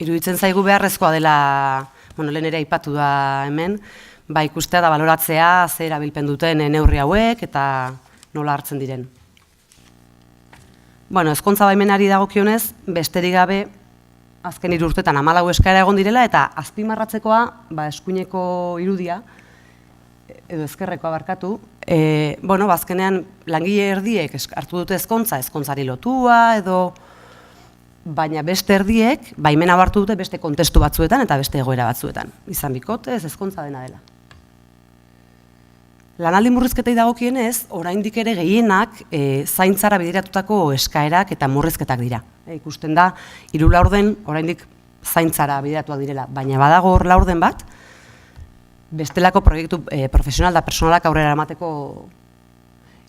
iruditzen zaigu beharrezkoa dela, lehen ere aipatu da hemen, ikustea da baloratzea ze erabilpen duten neurri hauek eta nola hartzen diren. Ezkontza baimenari dagokionez, besterik gabe, azken 3 urtetan 14 eskaera egon direla eta azpimarratzekoa, eskuineko irudia, edo ezkerrekoa barkatu, azkenean langile erdiek hartu dute ezkontzari lotua, edo baina beste erdiek, baimena hartu dute beste kontestu batzuetan eta beste egoera batzuetan. Izan bikote, ez ezkontza dena dela. Lanaldi murrizketei dagokienez, oraindik ere gehienak zaintzara bideratutako eskaerak eta murrizketak dira. Ikusten da, 3 laurden oraindik zaintzara bideratuak direla, baina badago hor laurden bat, bestelako proiektu profesional da personalak aurrera eramateko,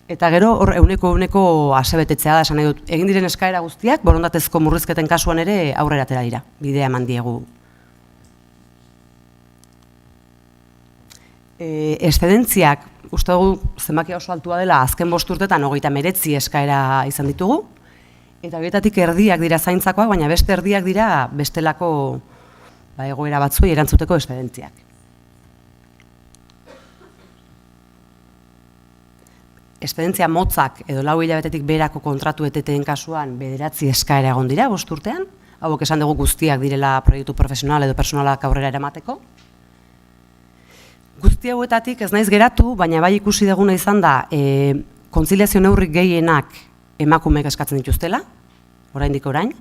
eta gero hor euneko asebetetzea da, esan nahi dut, egin diren eskaera guztiak, borondatezko murrizketen kasuan ere aurrera atera dira, bidea eman diegu. Eszedentziak, uste dugu zenbakia oso altua dela, azken 5 urtetan 39 eskaera izan ditugu, eta horietatik erdiak dira zaintzakoak, baina beste erdiak dira bestelako egoera batzuei erantzuteko eszedentziak. Espedentzia motzak edo 4 hilabetetik beherako kontratu eteteen kasuan 9 eskaera egon dira 5 urtean, hauek esan dugu guztiak direla proiektu profesional edo personalak aurrera eramateko. Guzti hauetatik ez naiz geratu, baina bai ikusi duguna izan da kontziliazio neurri gehienak emakumeek eskatzen dituztela, oraindik orain,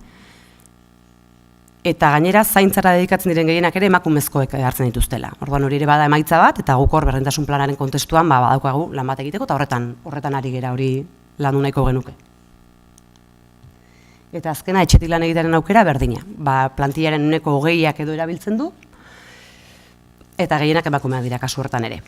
eta gainera zaintzara dedikatzen diren gehienak ere emakumezkoek hartzen dituztela. Orduan hori ere bada emaitza bat, eta guk hor berdintasun planaren kontestuan badaukagu lan bat egiteko, eta horretan ari gera hori landu nahiko genuke. Eta azkena etxetik lan egitearen aukera berdina. Plantillaren 20% edo erabiltzen du, eta gehienak emakumeak dira kasu horretan ere.